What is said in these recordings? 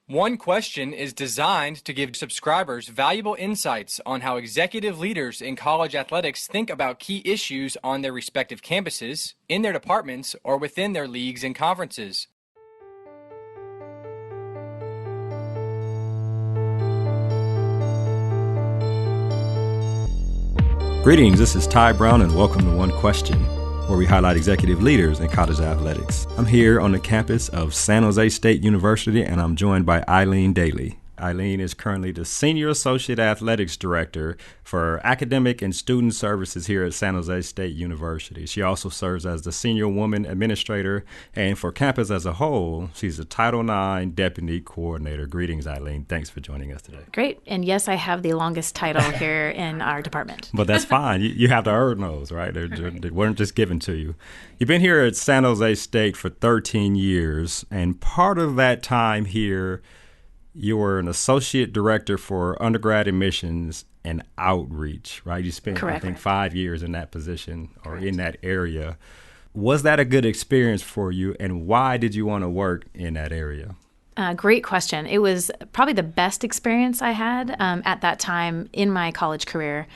One Question is designed to give subscribers valuable insights on how executive leaders in college athletics think about key issues on their respective campuses, in their departments, or within their leagues and conferences. Greetings, this is Ty Brown, and welcome to One Question, where we highlight executive leaders in college athletics. I'm here on the campus of San Jose State University, and I'm joined by Eileen Daley. Eileen is currently the Senior Associate Athletics Director for Academic and Student Services here at San Jose State University. She also serves as the Senior Woman Administrator, and for campus as a whole, she's the Title IX Deputy Coordinator. Greetings, Eileen. Thanks for joining us today. Great. And yes, I have the longest title here in our department. But that's fine. You have to earn those, right? They weren't just given to you. You've been here at San Jose State for 13 years, and part of that time here, you were an associate director for undergrad admissions and outreach, right? You spent, Correct. I think, 5 years in that position or in that area. Was that a good experience for you, and why did you want to work in that area? Great question. It was probably the best experience I had at that time in my college career.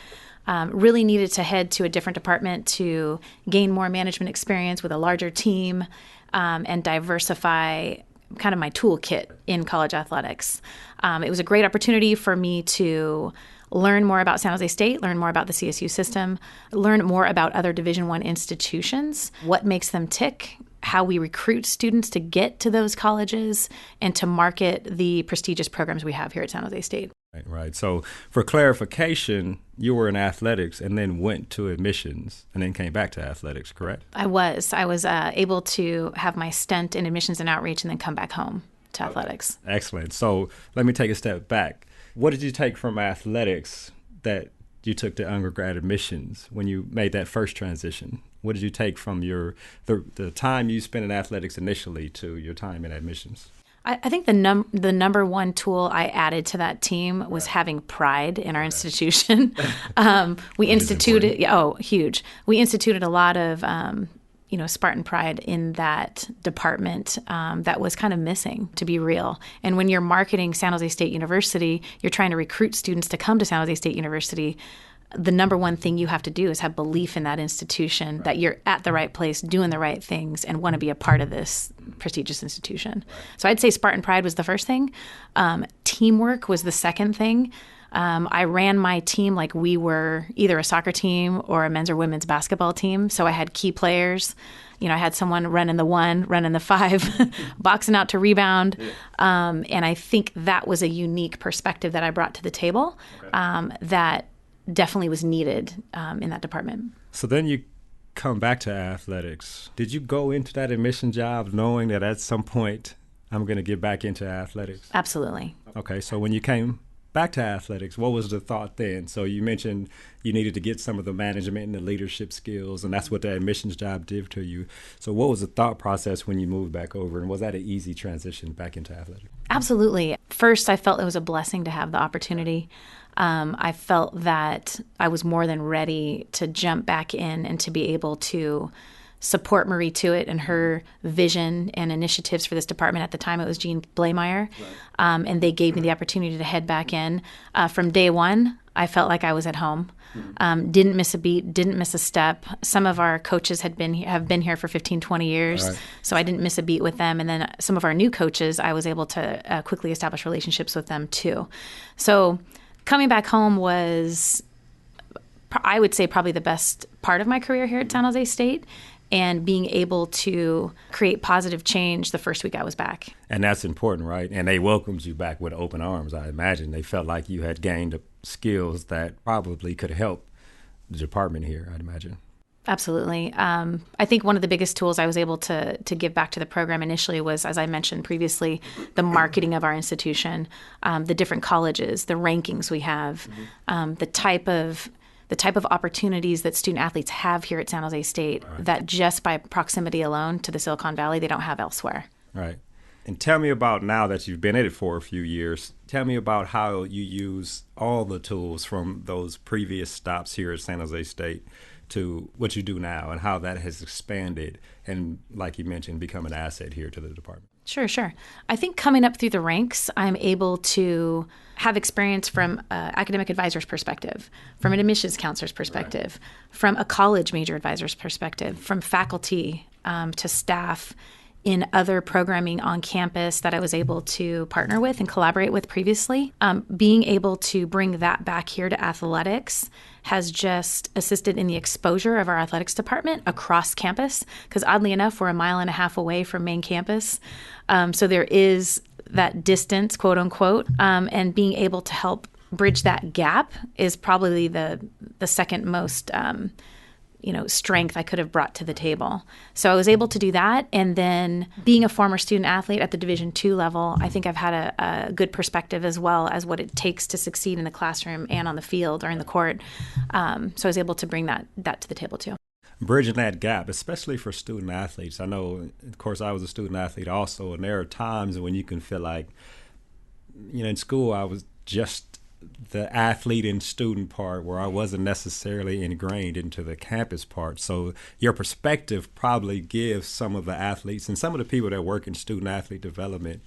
Really needed to head to a different department to gain more management experience with a larger team and diversify kind of my toolkit in college athletics. It was a great opportunity for me to learn more about San Jose State, learn more about the CSU system, learn more about other Division I institutions, what makes them tick, how we recruit students to get to those colleges, and to market the prestigious programs we have here at San Jose State. Right. So for clarification, you were in athletics and then went to admissions and then came back to athletics, correct? I was able to have my stint in admissions and outreach and then come back home to athletics. Excellent. So let me take a step back. What did you take from athletics that you took to undergrad admissions when you made that first transition? What did you take from the time you spent in athletics initially to your time in admissions? I think the number one tool I added to that team was having pride in our institution. We instituted, huge. We instituted a lot of, Spartan pride in that department that was kind of missing, to be real. And when you're marketing San Jose State University, you're trying to recruit students to come to San Jose State University. The number one thing you have to do is have belief in that institution, right, that you're at the right place, doing the right things, and want to be a part of this prestigious institution. So I'd say Spartan pride was the first thing. Teamwork was the second thing. I ran my team like we were either a soccer team or a men's or women's basketball team. So I had key players. I had someone running the 1, running the 5, boxing out to rebound. And I think that was a unique perspective that I brought to the table that definitely was needed in that department. So then you come back to athletics. Did you go into that admission job knowing that at some point I'm going to get back into athletics? Absolutely. Okay, so when you came back to athletics, what was the thought then? So you mentioned you needed to get some of the management and the leadership skills, and that's what the admissions job did to you. So what was the thought process when you moved back over, and was that an easy transition back into athletics? Absolutely. First, I felt it was a blessing to have the opportunity. I felt that I was more than ready to jump back in and to be able to support Marie Tuitt and her vision and initiatives for this department. At the time, it was Jean Blameyer, right. And they gave me the opportunity to head back in. From day one, I felt like I was at home. Didn't miss a beat, didn't miss a step. Some of our coaches have been here for 15, 20 years, right, so I didn't miss a beat with them. And then some of our new coaches, I was able to quickly establish relationships with them too. So coming back home was, I would say, probably the best part of my career here at San Jose State, and being able to create positive change the first week I was back. And that's important, right? And they welcomed you back with open arms, I imagine. They felt like you had gained skills that probably could help the department here, I'd imagine. Absolutely. I think one of the biggest tools I was able to give back to the program initially was, as I mentioned previously, the marketing of our institution, the different colleges, the rankings we have, the type of opportunities that student athletes have here at San Jose State, right, that just by proximity alone to the Silicon Valley, they don't have elsewhere. Right. And tell me about, now that you've been at it for a few years, tell me about how you use all the tools from those previous stops here at San Jose State to what you do now, and how that has expanded and, like you mentioned, become an asset here to the department. Sure. I think coming up through the ranks, I'm able to have experience from an academic advisor's perspective, from an admissions counselor's perspective, from a college major advisor's perspective, from faculty to staff in other programming on campus that I was able to partner with and collaborate with previously. Being able to bring that back here to athletics has just assisted in the exposure of our athletics department across campus, because oddly enough, we're 1.5 miles away from main campus. So there is that distance, quote unquote, and being able to help bridge that gap is probably the second most strength I could have brought to the table. So I was able to do that. And then being a former student athlete at the Division II level, I think I've had a good perspective as well as what it takes to succeed in the classroom and on the field or in the court. So I was able to bring that to the table too. Bridging that gap, especially for student athletes. I know, of course, I was a student athlete also, and there are times when you can feel like, in school I was just the athlete and student part where I wasn't necessarily ingrained into the campus part. So your perspective probably gives some of the athletes and some of the people that work in student athlete development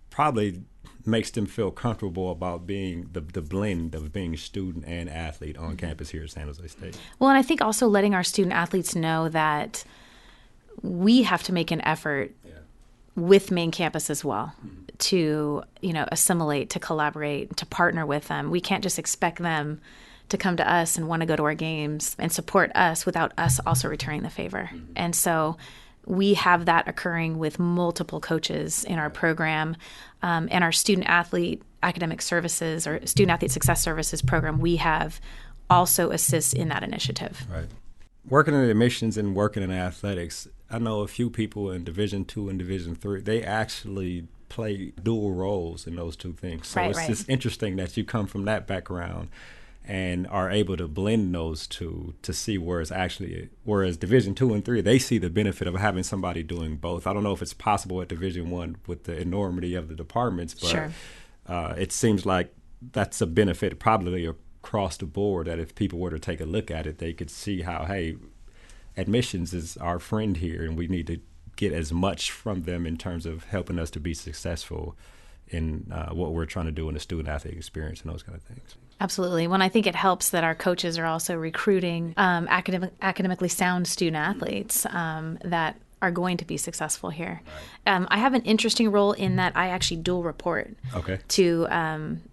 probably makes them feel comfortable about being the blend of being student and athlete on campus here at San Jose State. Well, and I think also letting our student athletes know that we have to make an effort with main campus as well to, assimilate, to collaborate, to partner with them. We can't just expect them to come to us and want to go to our games and support us without us also returning the favor. And so we have that occurring with multiple coaches in our program, and our student athlete academic services or student athlete success services program we have also assists in that initiative. Right. Working in admissions and working in athletics, I know a few people in Division II and Division III, they actually play dual roles in those two things. So it's just interesting that you come from that background and are able to blend those two to see whereas Division II and III, they see the benefit of having somebody doing both. I don't know if it's possible at Division I with the enormity of the departments, but it seems like that's a benefit probably across the board, that if people were to take a look at it, they could see how, hey, admissions is our friend here, and we need to get as much from them in terms of helping us to be successful in what we're trying to do in the student athlete experience and those kind of things. Absolutely. Well, I think it helps that our coaches are also recruiting academically sound student athletes that are going to be successful here. Right. I have an interesting role in that I actually dual report to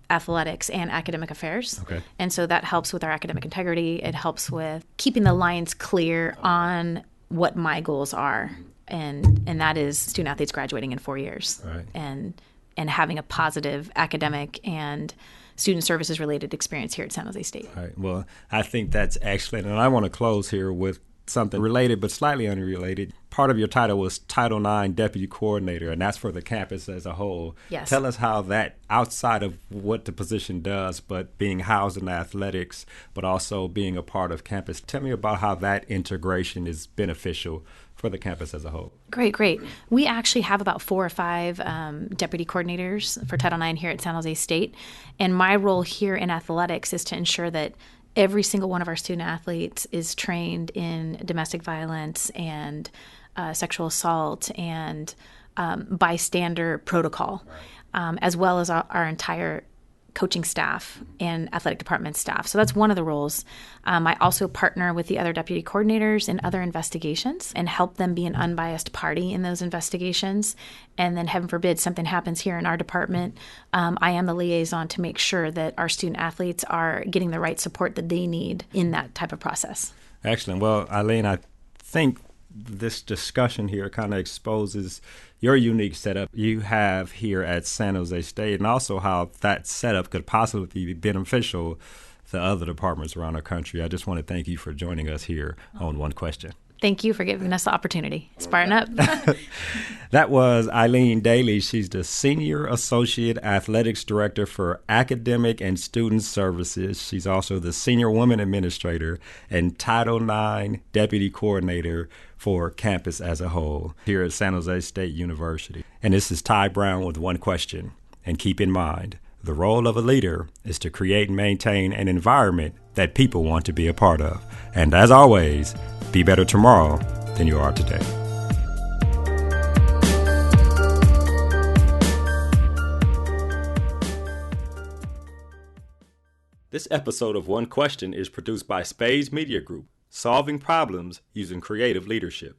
athletics and academic affairs. Okay. And so that helps with our academic integrity. It helps with keeping the lines clear on what my goals are. And that is student athletes graduating in 4 years and having a positive academic and student services related experience here at San Jose State. All right. Well, I think that's excellent. And I want to close here with something related but slightly unrelated. Part of your title was Title IX Deputy Coordinator, and that's for the campus as a whole. Yes. Tell us how that, outside of what the position does, but being housed in athletics, but also being a part of campus, tell me about how that integration is beneficial for the campus as a whole. Great. We actually have about 4 or 5 deputy coordinators for Title IX here at San Jose State, and my role here in athletics is to ensure that every single one of our student athletes is trained in domestic violence and sexual assault and bystander protocol, as well as our entire coaching staff and athletic department staff. So that's one of the roles. I also partner with the other deputy coordinators in other investigations and help them be an unbiased party in those investigations. And then, heaven forbid, something happens here in our department, I am the liaison to make sure that our student athletes are getting the right support that they need in that type of process. Excellent. Well, Eileen, I think this discussion here kind of exposes your unique setup you have here at San Jose State, and also how that setup could possibly be beneficial to other departments around the country. I just want to thank you for joining us here on One Question. Thank you for giving us the opportunity. Spartan up. That was Eileen Daley. She's the Senior Associate Athletics Director for Academic and Student Services. She's also the Senior Woman Administrator and Title IX Deputy Coordinator for campus as a whole here at San Jose State University. And this is Ty Brown with One Question. And keep in mind, the role of a leader is to create and maintain an environment that people want to be a part of. And as always, be better tomorrow than you are today. This episode of One Question is produced by Spades Media Group, solving problems using creative leadership.